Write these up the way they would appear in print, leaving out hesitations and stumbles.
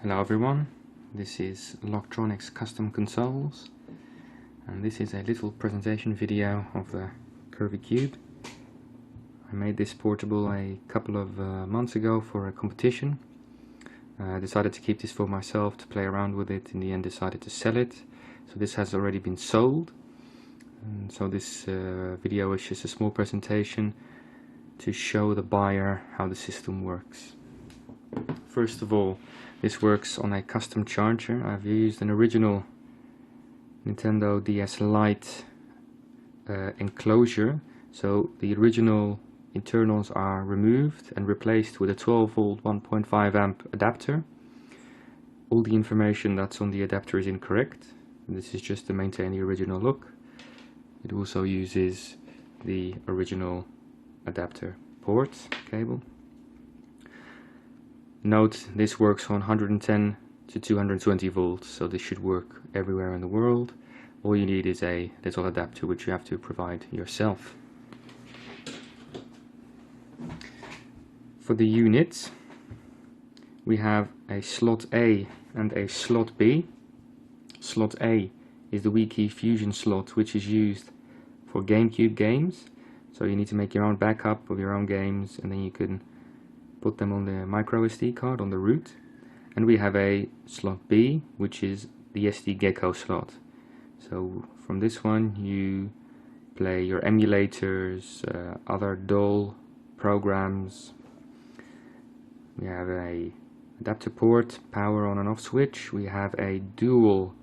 Hello everyone, this is Electronics Custom Consoles, and this is a little presentation video of the Curvy Cube. I made this portable a couple of months ago for a competition. I decided to keep this for myself to play around with it. In the end decided to sell it, so this has already been sold. And so this video is just a small presentation to show the buyer how the system works. First of all, this works on a custom charger. I've used an original Nintendo DS Lite enclosure, so the original internals are removed and replaced with a 12-volt 1.5 amp adapter. All the information that's on the adapter is incorrect. This is just to maintain the original look. It also uses the original adapter port cable. Note, this works on 110 to 220 volts, so this should work everywhere in the world. All you need is a little adapter which you have to provide yourself. For the units, we have a slot A and a slot B. Slot A is the Wiikey Fusion slot, which is used for GameCube games. So you need to make your own backup of your own games, and then you can put them on the micro SD card on the root. And we have a slot B, which is the SD Gecko slot. So from this one you play your emulators, other dull programs. We have a adapter port, power on and off switch. We have a dual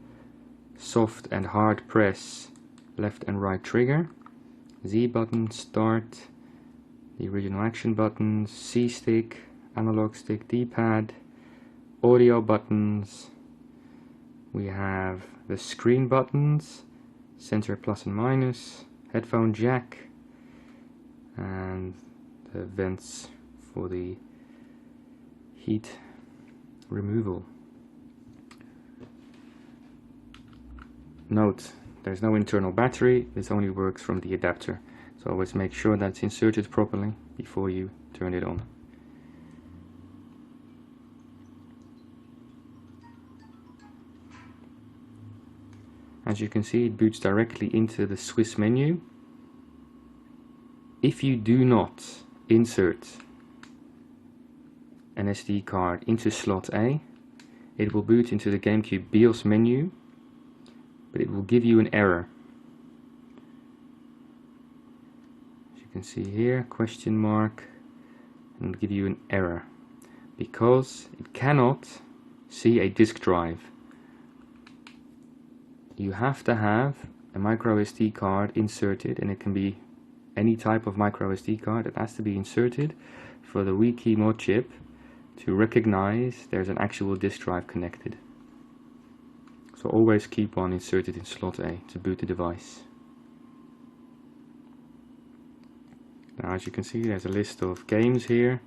soft and hard press left and right trigger, Z button, start, the original action buttons, C stick, analog stick, D-pad, audio buttons. We have the screen buttons, center plus and minus, headphone jack, and the vents for the heat removal. Note, there's no internal battery, this only works from the adapter. So always make sure that it's inserted properly before you turn it on. As you can see, it boots directly into the Swiss menu. If you do not insert an SD card into slot A, it will boot into the GameCube BIOS menu, but it will give you an error. You can see here, question mark, and give you an error because it cannot see a disk drive. You have to have a micro SD card inserted, and it can be any type of micro SD card. It has to be inserted for the Wiikey mod chip to recognize there's an actual disk drive connected. So always keep one inserted in slot A to boot the device. Now, as you can see, there's a list of games here,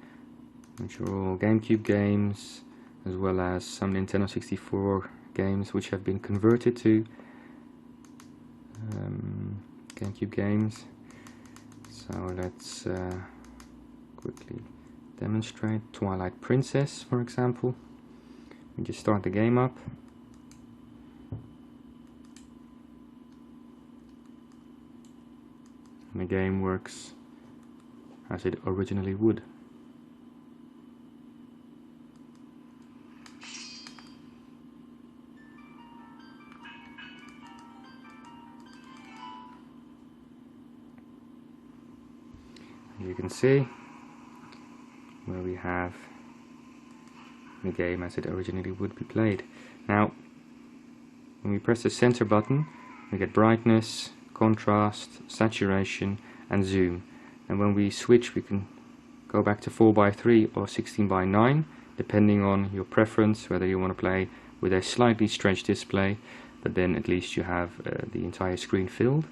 which are all GameCube games, as well as some Nintendo 64 games which have been converted to GameCube games. So let's quickly demonstrate. Twilight Princess, for example. We just start the game up. And the game works as it originally would. You can see where we have the game as it originally would be played. Now, when we press the center button, we get brightness, contrast, saturation, and zoom. And when we switch, we can go back to 4:3 or 16:9, depending on your preference, whether you want to play with a slightly stretched display, but then at least you have the entire screen filled.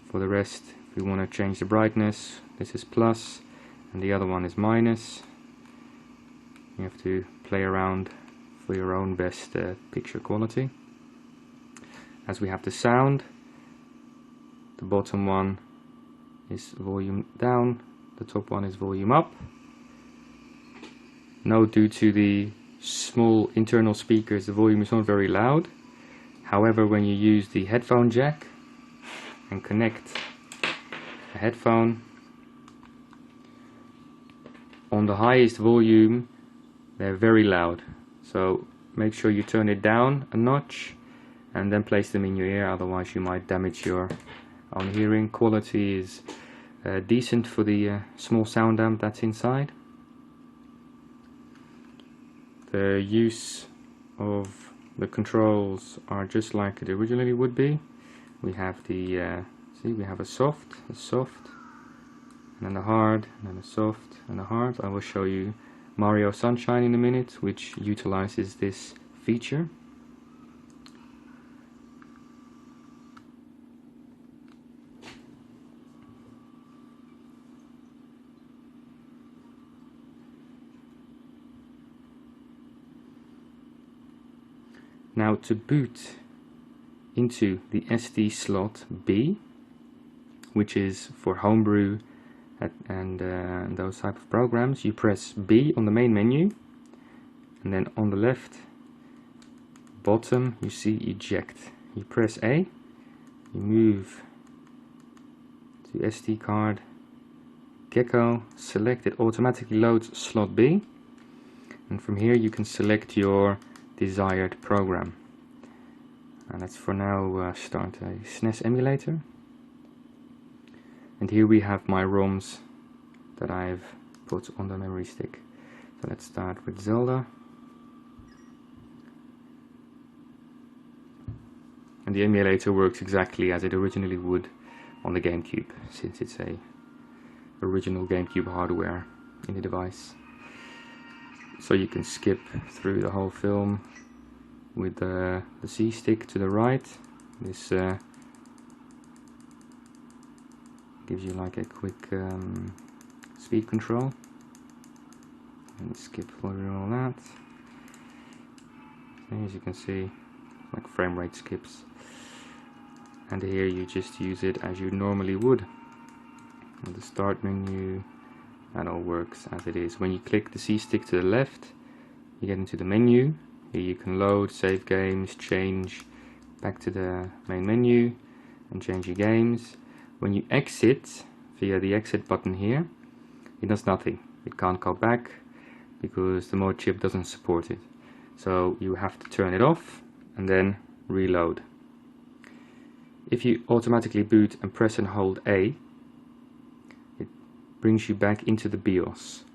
For the rest, if we want to change the brightness, this is plus, and the other one is minus. You have to play around for your own best picture quality. As we have the sound, the bottom one is volume down, the top one is volume up. Note, due to the small internal speakers, the volume is not very loud. However, when you use the headphone jack and connect a headphone, on the highest volume they're very loud. So make sure you turn it down a notch and then place them in your ear, otherwise you might damage your own hearing. Quality is decent for the small sound amp that's inside. The use of the controls are just like it originally would be. We have the see, we have a soft, and then a hard, and then a soft and a hard. I will show you Mario Sunshine in a minute, which utilizes this feature. Now to boot into the SD slot B, which is for homebrew and those type of programs, you press B on the main menu, and then on the left bottom you see eject. You press A, you move to SD card, Gecko, select it, automatically loads slot B, and from here you can select your desired program. And let's for now start a SNES emulator. And here we have my ROMs that I've put on the memory stick. So let's start with Zelda. And the emulator works exactly as it originally would on the GameCube, since it's a original GameCube hardware in the device. So you can skip through the whole film with the C stick to the right. This gives you like a quick speed control, and skip through all that. And as you can see, like frame rate skips. And here you just use it as you normally would. And the start menu, that all works as it is. When you click the C stick to the left, you get into the menu. Here you can load, save games, change back to the main menu and change your games. When you exit via the exit button here, it does nothing. It can't go back because the mode chip doesn't support it. So you have to turn it off and then reload. If you automatically boot and press and hold A, it brings you back into the BIOS.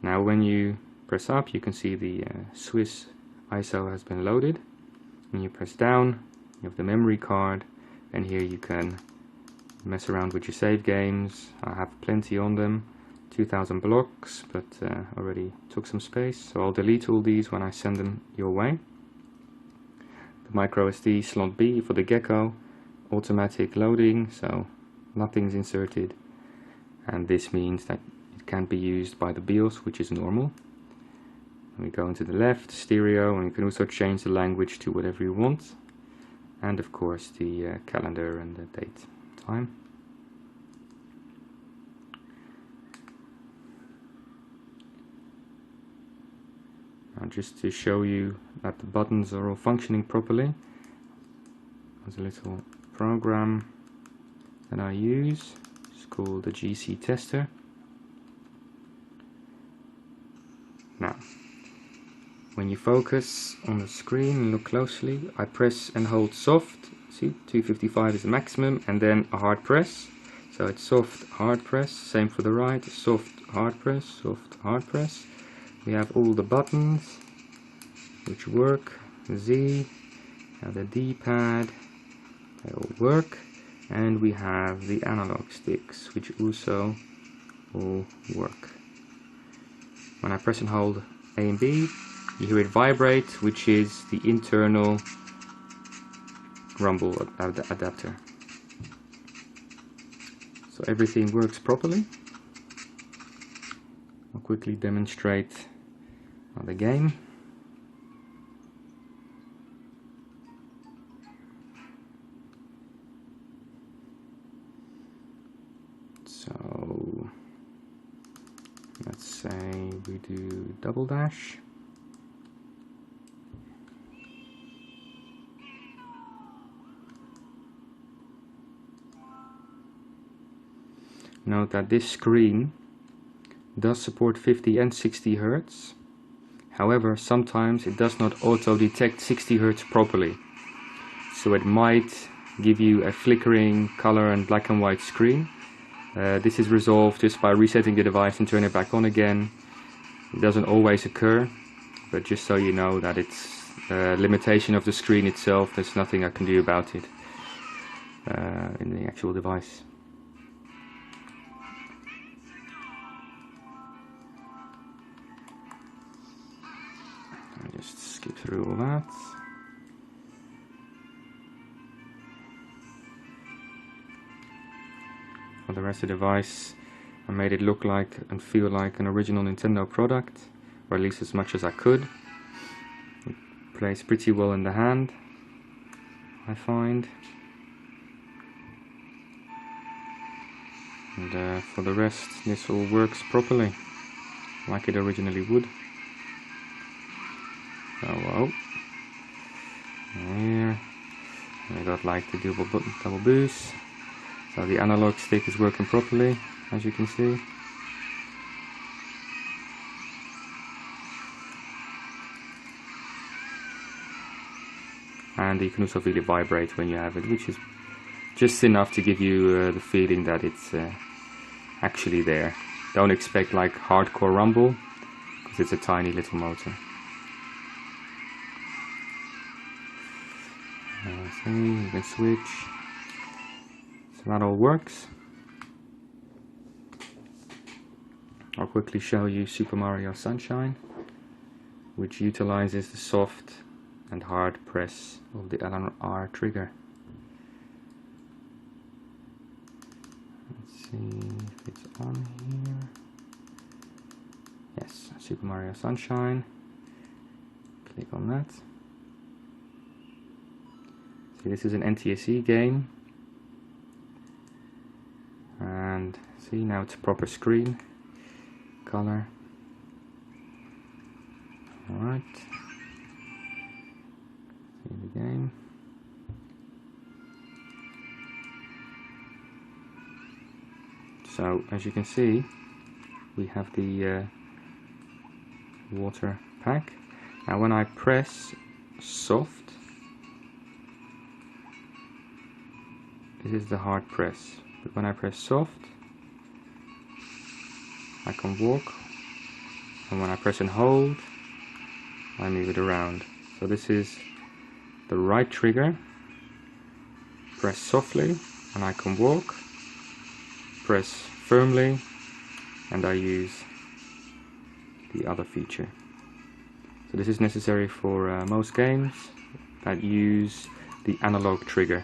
Now when you press up, you can see the Swiss ISO has been loaded. When you press down, you have the memory card, and here you can mess around with your save games. I have plenty on them, 2000 blocks, but already took some space, so I'll delete all these when I send them your way. The micro SD slot B for the Gecko, automatic loading, so nothing's inserted, and this means that it can't be used by the BIOS, which is normal. And we go into the left, stereo, and you can also change the language to whatever you want, and of course the calendar and the date, time. Now just to show you that the buttons are all functioning properly, there's a little program that I use. It's called the GC tester. Now, when you focus on the screen and look closely, I press and hold soft. See, 255 is the maximum, and then a hard press. So it's soft, hard press. Same for the right, soft, hard press, soft, hard press. We have all the buttons which work. Z, and the D-pad, they all work. And we have the analog sticks, which also all work. When I press and hold A and B, you hear it vibrate, which is the internal rumble adapter. So everything works properly. I'll quickly demonstrate the game. So let's say we do double dash. Note that this screen does support 50 and 60 Hz. However, sometimes it does not auto-detect 60 Hz properly. So it might give you a flickering color and black and white screen. This is resolved just by resetting the device and turning it back on again. It doesn't always occur, but just so you know that it's a limitation of the screen itself. There's nothing I can do about it in the actual device. I'll just skip through all that. For the rest of the device, I made it look like and feel like an original Nintendo product, or at least as much as I could. It plays pretty well in the hand, I find. And for the rest, this all works properly, like it originally would. Oh well. Here, I got like the double boost. So the analog stick is working properly, as you can see. And you can also feel it vibrate when you have it, which is just enough to give you the feeling that it's actually there. Don't expect like hardcore rumble, because it's a tiny little motor. See, you can switch. So that all works. I'll quickly show you Super Mario Sunshine, which utilizes the soft and hard press of the LR trigger. Let's see if it's on here. Yes, Super Mario Sunshine. Click on that. See, this is an NTSC game. And see, now it's a proper screen. Color. Alright. See the game. So, as you can see, we have the water pack. Now when I press soft, this is the hard press. But when I press soft, I can walk, and when I press and hold, I move it around. So this is the right trigger, press softly, and I can walk, press firmly, and I use the other feature. So this is necessary for most games that use the analog trigger.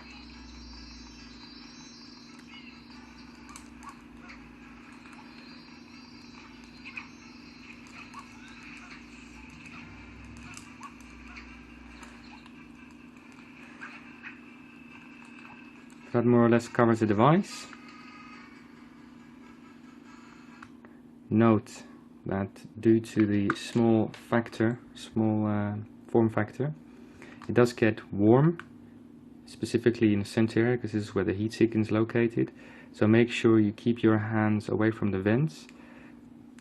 That more or less covers the device. Note that due to the small form factor, it does get warm, specifically in the center area, because this is where the heat sink is located. So make sure you keep your hands away from the vents.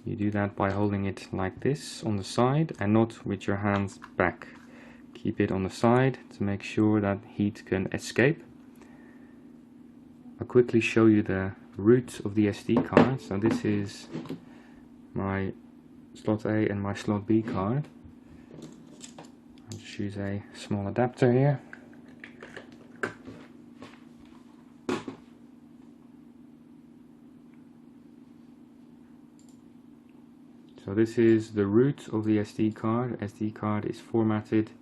You do that by holding it like this on the side and not with your hands back. Keep it on the side to make sure that heat can escape. I'll quickly show you the root of the SD card. So this is my slot A and my slot B card. I'll just use a small adapter here. So this is the root of the SD card. SD card is formatted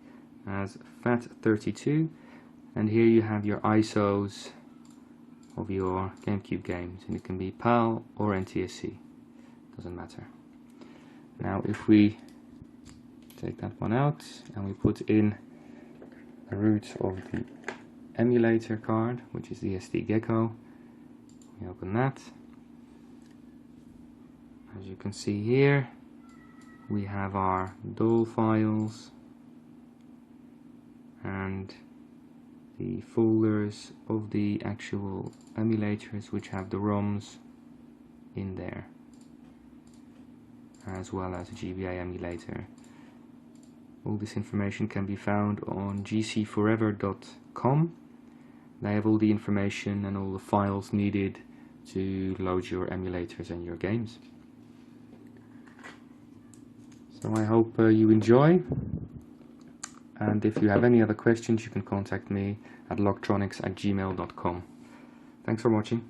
as FAT32, and here you have your ISOs of your GameCube games, and it can be PAL or NTSC, doesn't matter. Now if we take that one out and we put in the root of the emulator card, which is the SD Gecko, we open that. As you can see here, we have our DOL files and the folders of the actual emulators, which have the ROMs in there, as well as a GBA emulator. All this information can be found on gcforever.com. They have all the information and all the files needed to load your emulators and your games. So I hope you enjoy, and if you have any other questions you can contact me at logtronics@gmail.com. Thanks for watching.